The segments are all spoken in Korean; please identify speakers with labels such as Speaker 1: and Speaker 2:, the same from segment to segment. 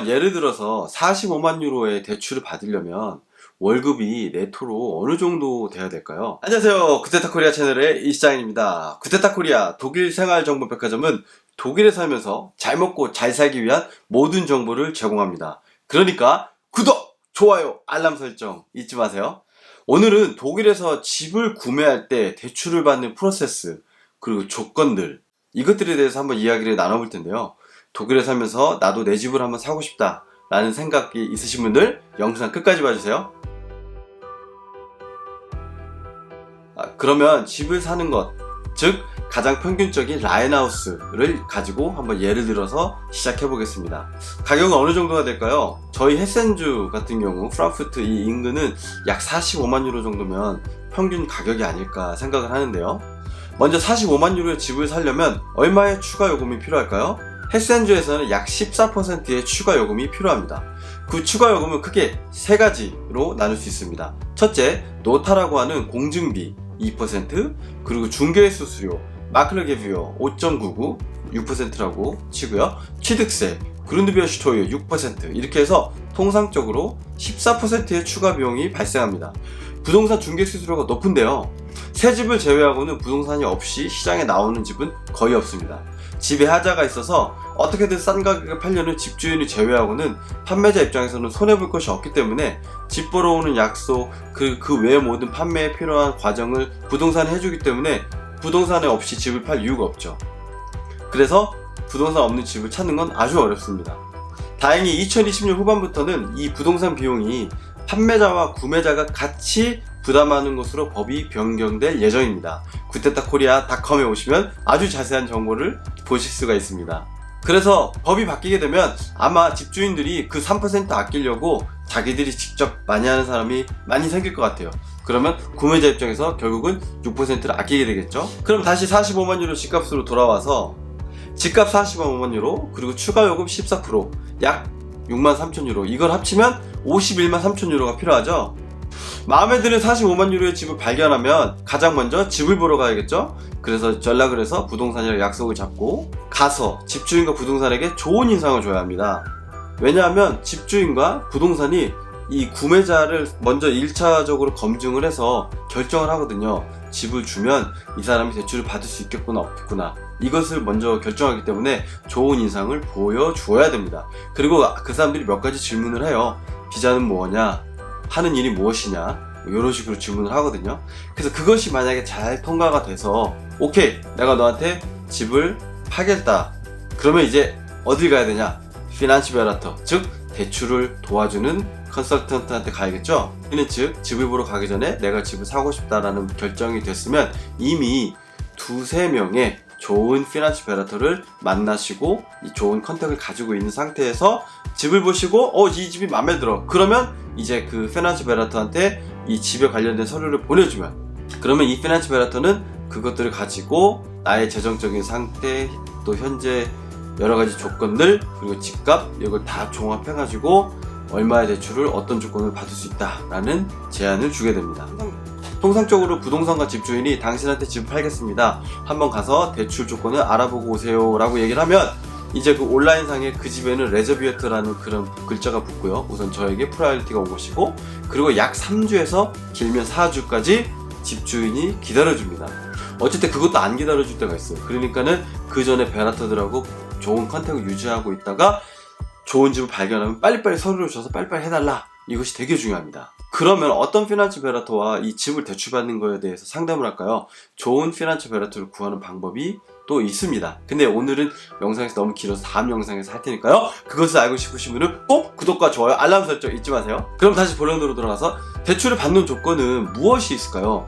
Speaker 1: 그러면 예를 들어서 45만 유로의 대출을 받으려면 월급이 네토로 어느 정도 돼야 될까요? 안녕하세요. 구테타코리아 채널의 이시장입니다. 구테타코리아 독일 생활정보백화점은 독일에 살면서 잘 먹고 잘 살기 위한 모든 정보를 제공합니다. 그러니까 구독, 좋아요, 알람 설정 잊지 마세요. 오늘은 독일에서 집을 구매할 때 대출을 받는 프로세스 그리고 조건들 이것들에 대해서 한번 이야기를 나눠볼 텐데요. 독일에 살면서 나도 내 집을 한번 사고 싶다 라는 생각이 있으신 분들 영상 끝까지 봐주세요. 그러면 집을 사는 것, 즉 가장 평균적인 라인하우스를 가지고 한번 예를 들어서 시작해 보겠습니다. 가격은 어느 정도가 될까요? 저희 헤센주 같은 경우 프랑크푸르트 이 인근은 약 45만 유로 정도면 평균 가격이 아닐까 생각을 하는데요. 먼저 45만 유로의 집을 사려면 얼마의 추가 요금이 필요할까요? 헤센주에서는 약 14%의 추가 요금이 필요합니다. 그 추가 요금은 크게 세 가지로 나눌 수 있습니다. 첫째, 노타라고 하는 공증비 2%, 그리고 중개수수료 마클러게비오 5.99 6%라고 치고요. 취득세 그룬드비어슈토유 6% 이렇게 해서 통상적으로 14%의 추가 비용이 발생합니다. 부동산 중개수수료가 높은데요. 새 집을 제외하고는 부동산이 없이 시장에 나오는 집은 거의 없습니다. 집에 하자가 있어서 어떻게든 싼 가격에 팔려는 집주인을 제외하고는 판매자 입장에서는 손해볼 것이 없기 때문에 집 보러 오는 약속 그 외의 모든 판매에 필요한 과정을 부동산이 해주기 때문에 부동산에 없이 집을 팔 이유가 없죠. 그래서 부동산 없는 집을 찾는 건 아주 어렵습니다. 다행히 2020년 후반부터는 이 부동산 비용이 판매자와 구매자가 같이 부담하는 것으로 법이 변경될 예정입니다. 구테타코리아.com에 오시면 아주 자세한 정보를 보실 수가 있습니다. 그래서 법이 바뀌게 되면 아마 집주인들이 그 3% 아끼려고 자기들이 직접 많이 하는 사람이 많이 생길 것 같아요. 그러면 구매자 입장에서 결국은 6%를 아끼게 되겠죠. 그럼 다시 45만 유로 집값으로 돌아와서 집값 45만 유로 그리고 추가 요금 14% 약 6만 3천 유로 이걸 합치면 51만 3천 유로가 필요하죠. 마음에 드는 45만 유로의 집을 발견하면 가장 먼저 집을 보러 가야겠죠. 그래서 연락을 해서 부동산이랑 약속을 잡고 가서 집주인과 부동산에게 좋은 인상을 줘야 합니다. 왜냐하면 집주인과 부동산이 이 구매자를 먼저 1차적으로 검증을 해서 결정을 하거든요. 집을 주면 이 사람이 대출을 받을 수 있겠구나 없겠구나 이것을 먼저 결정하기 때문에 좋은 인상을 보여주어야 됩니다. 그리고 그 사람들이 몇 가지 질문을 해요. 비자는 뭐냐, 하는 일이 무엇이냐 이런 식으로 질문을 하거든요. 그래서 그것이 만약에 잘 통과가 돼서 오케이 내가 너한테 집을 파겠다 그러면 이제 어딜 가야 되냐, 피난시베라터 즉 대출을 도와주는 컨설턴트한테 가야겠죠. 이는 즉 집을 보러 가기 전에 내가 집을 사고 싶다라는 결정이 됐으면 이미 두세 명의 좋은 피난시베라터를 만나시고 이 좋은 컨택을 가지고 있는 상태에서 집을 보시고 이 집이 마음에 들어 그러면 이제 그 피난시베라터한테 이 집에 관련된 서류를 보내주면 그러면 이 피난시베라터는 그것들을 가지고 나의 재정적인 상태 또 현재 여러가지 조건들 그리고 집값 이걸 다 종합해가지고 얼마의 대출을 어떤 조건을 받을 수 있다라는 제안을 주게 됩니다. 통상적으로 부동산과 집주인이 당신한테 집을 팔겠습니다. 한번 가서 대출 조건을 알아보고 오세요 라고 얘기를 하면 이제 그 온라인상에 그 집에는 레저비에트라는 그런 글자가 붙고요. 우선 저에게 프라이어리티가 온 것이고 그리고 약 3주에서 길면 4주까지 집주인이 기다려줍니다. 어쨌든 그것도 안 기다려줄 때가 있어요. 그러니까는 그 전에 베라터들하고 좋은 컨택을 유지하고 있다가 좋은 집을 발견하면 빨리빨리 서류를 줘서 빨리빨리 해달라 이것이 되게 중요합니다. 그러면 어떤 피난시베라터와 이 집을 대출받는 거에 대해서 상담을 할까요? 좋은 피난시베라터를 구하는 방법이 또 있습니다. 근데 오늘은 영상에서 너무 길어서 다음 영상에서 할 테니까요. 그것을 알고 싶으신 분은 꼭 구독과 좋아요, 알람 설정 잊지 마세요. 그럼 다시 본론으로 돌아가서 대출을 받는 조건은 무엇이 있을까요?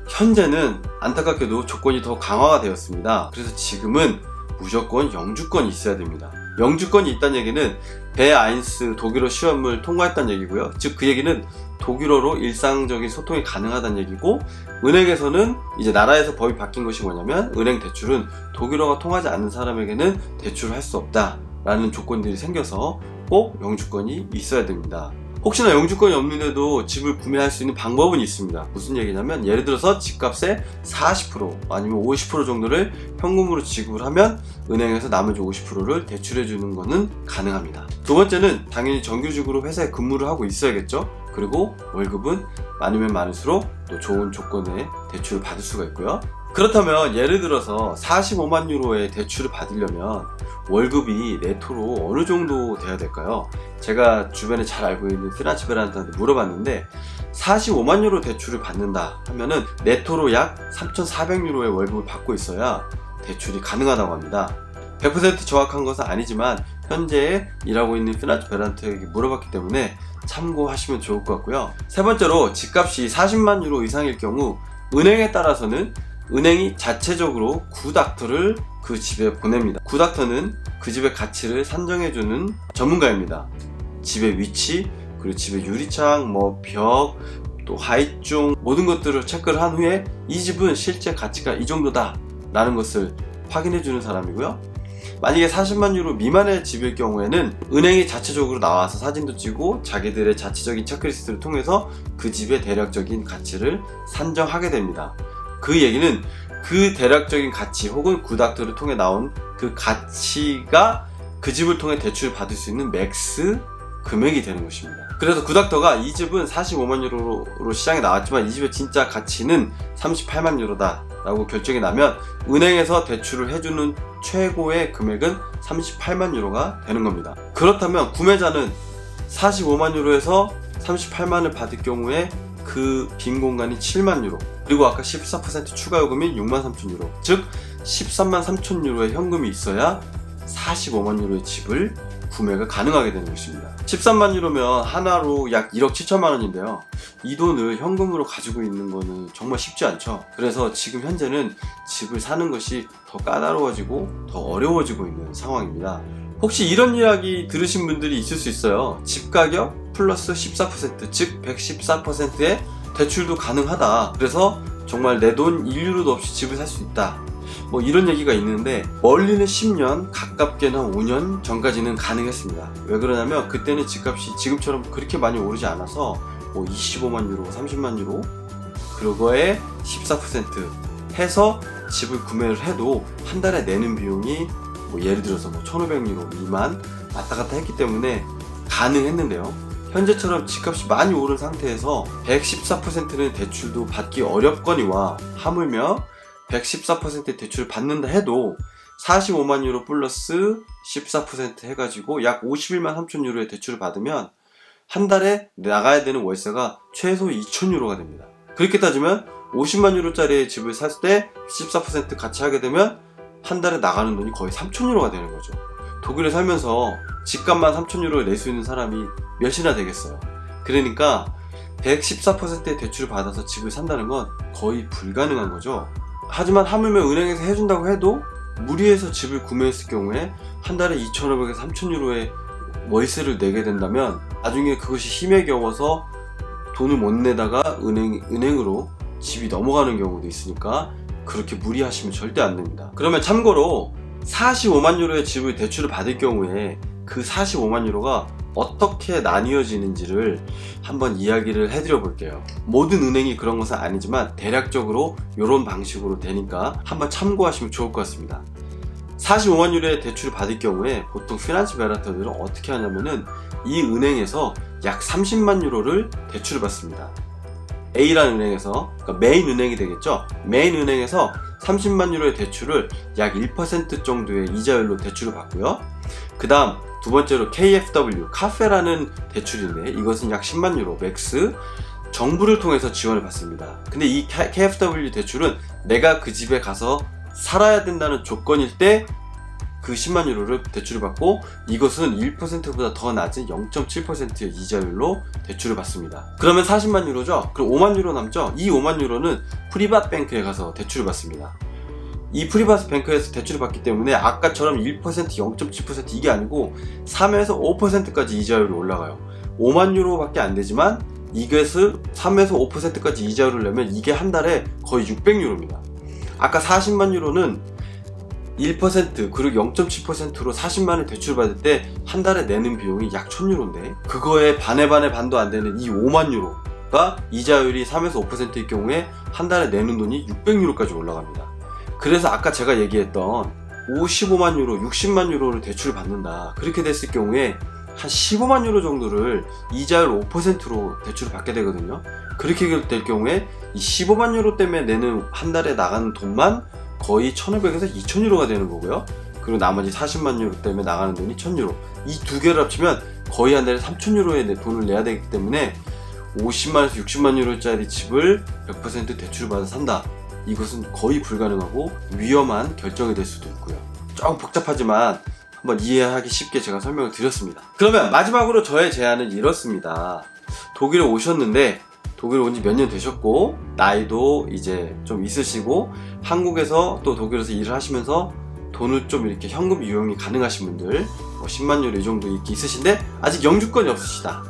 Speaker 1: 현재는 안타깝게도 조건이 더 강화가 되었습니다. 그래서 지금은 무조건 영주권이 있어야 됩니다. 영주권이 있다는 얘기는 베아인스 독일어 시험을 통과했다는 얘기고요. 즉 그 얘기는 독일어로 일상적인 소통이 가능하다는 얘기고 은행에서는 이제 나라에서 법이 바뀐 것이 뭐냐면 은행 대출은 독일어가 통하지 않는 사람에게는 대출을 할 수 없다 라는 조건들이 생겨서 꼭 영주권이 있어야 됩니다. 혹시나 영주권이 없는데도 집을 구매할 수 있는 방법은 있습니다. 무슨 얘기냐면 예를 들어서 집값의 40% 아니면 50% 정도를 현금으로 지불하면 은행에서 나머지 50%를 대출해 주는 것은 가능합니다. 두 번째는 당연히 정규직으로 회사에 근무를 하고 있어야겠죠. 그리고 월급은 많으면 많을수록 또 좋은 조건의 대출을 받을 수가 있고요. 그렇다면 예를 들어서 45만 유로의 대출을 받으려면 월급이 네토로 어느 정도 돼야 될까요? 제가 주변에 잘 알고 있는 피난처 베란다한테 물어봤는데 45만 유로 대출을 받는다 하면은 네토로 약 3,400유로의 월급을 받고 있어야 대출이 가능하다고 합니다. 100% 정확한 것은 아니지만 현재 일하고 있는 피난처 베란다에게 물어봤기 때문에 참고하시면 좋을 것 같고요. 세 번째로 집값이 40만 유로 이상일 경우 은행에 따라서는 은행이 자체적으로 굿닥터를 그 집에 보냅니다. 굿닥터는 그 집의 가치를 산정해주는 전문가입니다. 집의 위치, 그리고 집의 유리창, 벽, 또 하이중 모든 것들을 체크를 한 후에 이 집은 실제 가치가 이 정도다 라는 것을 확인해주는 사람이고요. 만약에 40만 유로 미만의 집일 경우에는 은행이 자체적으로 나와서 사진도 찍고 자기들의 자체적인 체크리스트를 통해서 그 집의 대략적인 가치를 산정하게 됩니다. 그 얘기는 그 대략적인 가치 혹은 굿닥터를 통해 나온 그 가치가 그 집을 통해 대출을 받을 수 있는 맥스 금액이 되는 것입니다. 그래서 굿닥터가 이 집은 45만 유로로 시장에 나왔지만 이 집의 진짜 가치는 38만 유로다 라고 결정이 나면 은행에서 대출을 해주는 최고의 금액은 38만 유로가 되는 겁니다. 그렇다면 구매자는 45만 유로에서 38만을 받을 경우에 그 빈 공간이 7만 유로 그리고 아까 14% 추가 요금이 6만 3천 유로 즉 13만 3천 유로의 현금이 있어야 45만 유로의 집을 구매가 가능하게 되는 것입니다. 13만 유로면 하나로 약 1억 7천만 원인데요. 이 돈을 현금으로 가지고 있는 거는 정말 쉽지 않죠. 그래서 지금 현재는 집을 사는 것이 더 까다로워지고 더 어려워지고 있는 상황입니다. 혹시 이런 이야기 들으신 분들이 있을 수 있어요. 집 가격 플러스 14% 즉 114%의 대출도 가능하다. 그래서 정말 내 돈 1유로도 없이 집을 살 수 있다. 이런 얘기가 있는데 멀리는 10년, 가깝게는 한 5년 전까지는 가능했습니다. 왜 그러냐면 그때는 집값이 지금처럼 그렇게 많이 오르지 않아서 25만 유로, 30만 유로 그거에 14% 해서 집을 구매를 해도 한 달에 내는 비용이 예를 들어서 1,500유로 미만 왔다 갔다 했기 때문에 가능했는데요. 현재처럼 집값이 많이 오른 상태에서 114%는 대출도 받기 어렵거니와 하물며 114%의 대출을 받는다 해도 45만 유로 플러스 14% 해가지고 약 51만 3천 유로의 대출을 받으면 한 달에 나가야 되는 월세가 최소 2천 유로가 됩니다. 그렇게 따지면 50만 유로짜리 집을 살 때 14% 같이 하게 되면 한 달에 나가는 돈이 거의 3천 유로가 되는 거죠. 독일에 살면서 집값만 3천 유로를 낼 수 있는 사람이 몇이나 되겠어요. 그러니까 114%의 대출을 받아서 집을 산다는 건 거의 불가능한 거죠. 하지만 하물며 은행에서 해준다고 해도 무리해서 집을 구매했을 경우에 한 달에 2,500에서 3,000 유로의 월세를 내게 된다면 나중에 그것이 힘에 겨워서 돈을 못 내다가 은행으로 집이 넘어가는 경우도 있으니까 그렇게 무리하시면 절대 안 됩니다. 그러면 참고로 45만 유로의 집을 대출을 받을 경우에 그 45만 유로가 어떻게 나뉘어지는지를 한번 이야기를 해드려 볼게요. 모든 은행이 그런 것은 아니지만 대략적으로 이런 방식으로 되니까 한번 참고하시면 좋을 것 같습니다. 45만 유로의 대출을 받을 경우에 보통 피난처 베란다들은 어떻게 하냐면은 이 은행에서 약 30만 유로를 대출을 받습니다. A라는 은행에서, 그러니까 메인 은행이 되겠죠. 메인 은행에서 30만 유로의 대출을 약 1% 정도의 이자율로 대출을 받고요. 그 다음 두 번째로 KFW, 카페라는 대출인데 이것은 약 10만 유로 맥스 정부를 통해서 지원을 받습니다. 근데 이 KFW 대출은 내가 그 집에 가서 살아야 된다는 조건일 때 그 10만 유로를 대출을 받고 이것은 1%보다 더 낮은 0.7%의 이자율로 대출을 받습니다. 그러면 40만 유로죠? 그럼 5만 유로 남죠? 이 5만 유로는 프리밭 뱅크에 가서 대출을 받습니다. 이 프리밭 뱅크에서 대출을 받기 때문에 아까처럼 1%, 0.7% 이게 아니고 3에서 5%까지 이자율이 올라가요. 5만 유로밖에 안 되지만 이것을 3에서 5%까지 이자율을 내면 이게 한 달에 거의 600유로입니다. 아까 40만 유로는 1% 그리고 0.7%로 40만원 대출받을 때 한 달에 내는 비용이 약 1000유로인데 그거에 반의 반도 안 되는 이 5만 유로가 이자율이 3에서 5%일 경우에 한 달에 내는 돈이 600유로까지 올라갑니다. 그래서 아까 제가 얘기했던 55만 유로, 60만 유로를 대출을 받는다. 그렇게 됐을 경우에 한 15만 유로 정도를 이자율 5%로 대출을 받게 되거든요. 그렇게 될 경우에 이 15만 유로 때문에 내는 한 달에 나가는 돈만 거의 1500에서 2000유로가 되는 거고요. 그리고 나머지 40만 유로 때문에 나가는 돈이 1000유로. 이 두 개를 합치면 거의 한 달에 3000유로의 돈을 내야 되기 때문에 50만에서 60만 유로짜리 집을 100% 대출을 받아 산다. 이것은 거의 불가능하고 위험한 결정이 될 수도 있고요. 조금 복잡하지만 한번 이해하기 쉽게 제가 설명을 드렸습니다. 그러면 마지막으로 저의 제안은 이렇습니다. 독일에 오셨는데 독일에 온 지 몇 년 되셨고 나이도 이제 좀 있으시고 한국에서 또 독일에서 일을 하시면서 돈을 좀 이렇게 현금 유용이 가능하신 분들 10만 유로 이 정도 이렇게 있으신데 아직 영주권이 없으시다.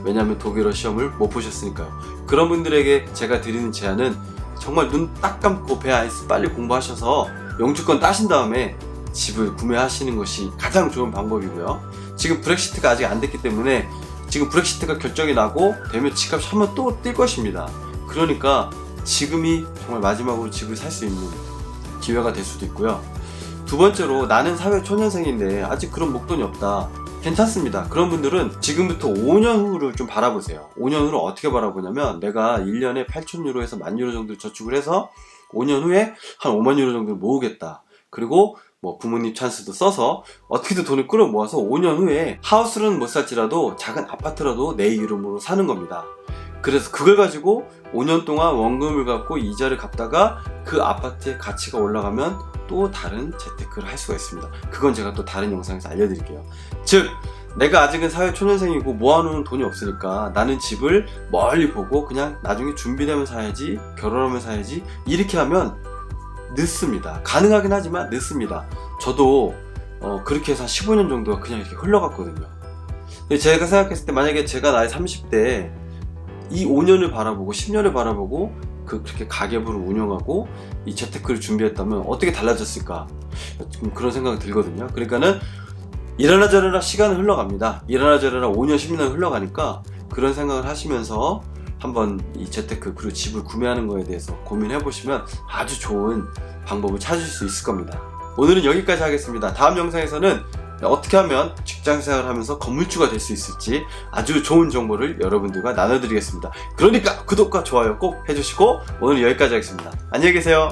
Speaker 1: 왜냐하면 독일어 시험을 못 보셨으니까요. 그런 분들에게 제가 드리는 제안은 정말 눈 딱 감고 배 안에서 빨리 공부하셔서 영주권 따신 다음에 집을 구매하시는 것이 가장 좋은 방법이고요. 지금 브렉시트가 아직 안 됐기 때문에 지금 브렉시트가 결정이 나고 되면 집값이 한번 또 뛸 것입니다. 그러니까 지금이 정말 마지막으로 집을 살 수 있는 기회가 될 수도 있고요. 두 번째로 나는 사회 초년생인데 아직 그런 목돈이 없다. 괜찮습니다. 그런 분들은 지금부터 5년 후를 좀 바라보세요. 5년 후를 어떻게 바라보냐면 내가 1년에 8,000유로에서 10,000유로 정도를 저축을 해서 5년 후에 한 5만 유로 정도를 모으겠다. 그리고 뭐 부모님 찬스도 써서 어떻게든 돈을 끌어 모아서 5년 후에 하우스는 못 살지라도 작은 아파트라도 내 이름으로 사는 겁니다. 그래서 그걸 가지고 5년 동안 원금을 갚고 이자를 갚다가 그 아파트의 가치가 올라가면 또 다른 재테크를 할 수가 있습니다. 그건 제가 또 다른 영상에서 알려드릴게요. 즉 내가 아직은 사회 초년생이고 모아놓은 돈이 없으니까 나는 집을 멀리 보고 그냥 나중에 준비되면 사야지, 결혼하면 사야지 이렇게 하면 늦습니다. 가능하긴 하지만 늦습니다. 저도 그렇게 해서 한 15년 정도가 그냥 이렇게 흘러갔거든요. 근데 제가 생각했을 때 만약에 제가 나이 30대에 이 5년을 바라보고 10년을 바라보고 그렇게 가계부를 운영하고 이 재테크를 준비했다면 어떻게 달라졌을까 그런 생각이 들거든요. 그러니까는 이러나 저러나 시간은 흘러갑니다. 이러나 저러나 5년 10년 흘러가니까 그런 생각을 하시면서 한번 이 재테크 그리고 집을 구매하는 거에 대해서 고민해 보시면 아주 좋은 방법을 찾을 수 있을 겁니다. 오늘은 여기까지 하겠습니다. 다음 영상에서는 어떻게 하면 직장생활을 하면서 건물주가 될 수 있을지 아주 좋은 정보를 여러분들과 나눠드리겠습니다. 그러니까 구독과 좋아요 꼭 해주시고 오늘 여기까지 하겠습니다. 안녕히 계세요.